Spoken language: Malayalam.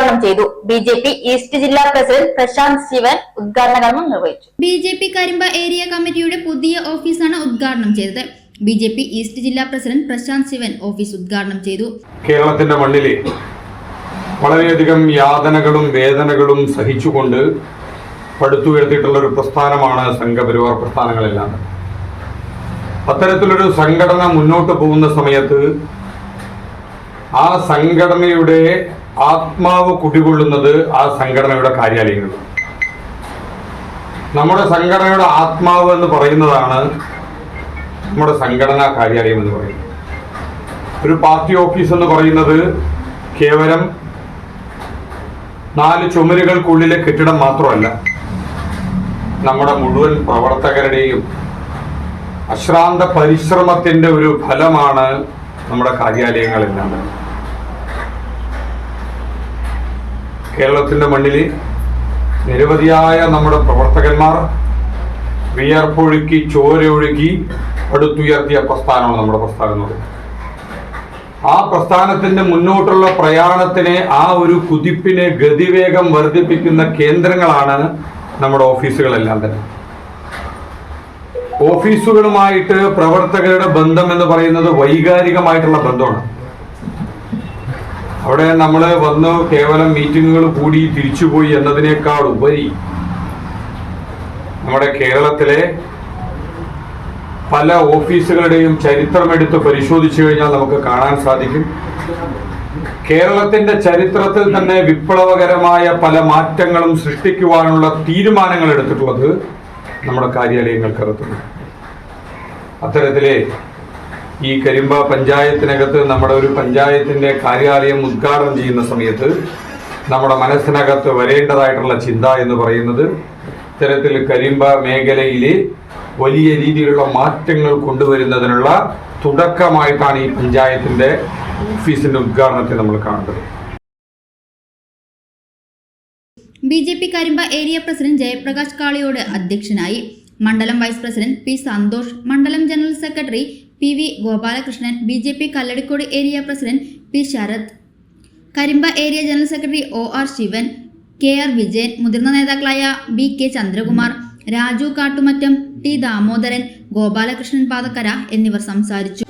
ഉദ്ഘാടനം ചെയ്തു. ബിജെപി ഈസ്റ്റ് ജില്ലാ പ്രസിഡന്റ് പ്രശാന്ത് ശിവൻ ഉദ്ഘാടന കർമ്മം നിർവഹിച്ചു. ബിജെപി കരിമ്പ ഏരിയ കമ്മിറ്റിയുടെ പുതിയ ഓഫീസാണ് ഉദ്ഘാടനം ചെയ്തത്. ബിജെപി ഈസ്റ്റ് ജില്ലാ പ്രസിഡന്റ് പ്രശാന്ത് ശിവൻ ഓഫീസ് ഉദ്ഘാടനം ചെയ്തു. കേരളത്തിന്റെ മണ്ണിലെ വളരെയധികം യാതനകളും വേദനകളും സഹിച്ചുകൊണ്ട് പടുത്തുയർത്തിയിട്ടുള്ള ഒരു പ്രസ്ഥാനമാണ് സംഘപരിവാർ പ്രസ്ഥാനങ്ങളെല്ലാം. അത്തരത്തിലൊരു സംഘടന മുന്നോട്ട് പോകുന്ന സമയത്ത് ആ സംഘടനയുടെ ആത്മാവ് കുടികൊള്ളുന്നത് ആ സംഘടനയുടെ കാര്യാലയങ്ങൾ. നമ്മുടെ സംഘടനയുടെ ആത്മാവ് എന്ന് പറയുന്നതാണ് നമ്മുടെ സംഘടനാ കാര്യാലയം എന്ന് പറയുന്നത്. ഒരു പാർട്ടി ഓഫീസ് എന്ന് പറയുന്നത് കേവലം 4 ചുമരുകൾക്കുള്ളിലെ കെട്ടിടം മാത്രമല്ല, നമ്മുടെ മുഴുവൻ പ്രവർത്തകരുടെയും അശ്രാന്ത പരിശ്രമത്തിന്റെ ഒരു ഫലമാണ് നമ്മുടെ കാര്യാലയങ്ങളെല്ലാം. കേരളത്തിന്റെ മണ്ണിൽ നിരവധിയായ നമ്മുടെ പ്രവർത്തകന്മാർ വിയർപ്പൊഴുക്കി ചോരയൊഴുക്കി പടുത്തുയർത്തിയ പ്രസ്ഥാനമാണ് നമ്മുടെ പ്രസ്ഥാനം എന്ന് പറയുന്നത്. ആ പ്രസ്ഥാനത്തിന്റെ മുന്നോട്ടുള്ള പ്രയാണത്തിനെ, ആ ഒരു കുതിപ്പിനെ ഗതിവേഗം വർദ്ധിപ്പിക്കുന്ന കേന്ദ്രങ്ങളാണ് നമ്മുടെ ഓഫീസുകളെല്ലാം തന്നെ. ഓഫീസുകളുമായിട്ട് പ്രവർത്തകരുടെ ബന്ധം എന്ന് പറയുന്നത് വൈകാരികമായിട്ടുള്ള ബന്ധമാണ്. അവിടെ നമ്മൾ വന്ന് കേവലം മീറ്റിങ്ങുകൾ കൂടി തിരിച്ചുപോയി എന്നതിനേക്കാൾ ഉപരി നമ്മുടെ കേരളത്തിലെ പല ഓഫീസുകളുടെയും ചരിത്രമെടുത്ത് പരിശോധിച്ചു കഴിഞ്ഞാൽ നമുക്ക് കാണാൻ സാധിക്കും, കേരളത്തിന്റെ ചരിത്രത്തിൽ തന്നെ വിപ്ലവകരമായ പല മാറ്റങ്ങളും സൃഷ്ടിക്കുവാനുള്ള തീരുമാനങ്ങൾ എടുത്തിട്ടുള്ളത് നമ്മുടെ കാര്യാലയങ്ങൾക്കകത്തുണ്ട്. അത്തരത്തിലെ ഈ കരിമ്പ പഞ്ചായത്തിനകത്ത് നമ്മുടെ ഒരു പഞ്ചായത്തിന്റെ കാര്യാലയം ഉദ്ഘാടനം ചെയ്യുന്ന സമയത്ത് നമ്മുടെ മനസ്സിനകത്ത് വരേണ്ടതായിട്ടുള്ള ചിന്ത എന്ന് പറയുന്നത്, ഇത്തരത്തിൽ കരിമ്പ മേഖലയിലെ വലിയ രീതിയിലുള്ള മാറ്റങ്ങൾ കൊണ്ടുവരുന്നതിനുള്ള തുടക്കമായിട്ടാണ് ഈ പഞ്ചായത്തിന്റെ ഓഫീസിന്റെ ഉദ്ഘാടനത്തെ നമ്മൾ കാണുന്നത്. BJP Karimba area president Jayaprakash Kaliyode അധ്യക്ഷനായി. മണ്ഡലം വൈസ് പ്രസിഡന്റ് പി സന്തോഷ്, മണ്ഡലം general secretary P V Gopalakrishnan, BJP Kalladikode area president P Sarath, Karimba area general secretary OR Sivan, KR Vijayan, മുതിർന്ന നേതാക്കളായ BK ചന്ദ്രകുമാർ, രാജു കാട്ടുമറ്റം, T ദാമോദരൻ, ഗോപാലകൃഷ്ണൻ പാതക്കര എന്നിവർ സംസാരിച്ചു.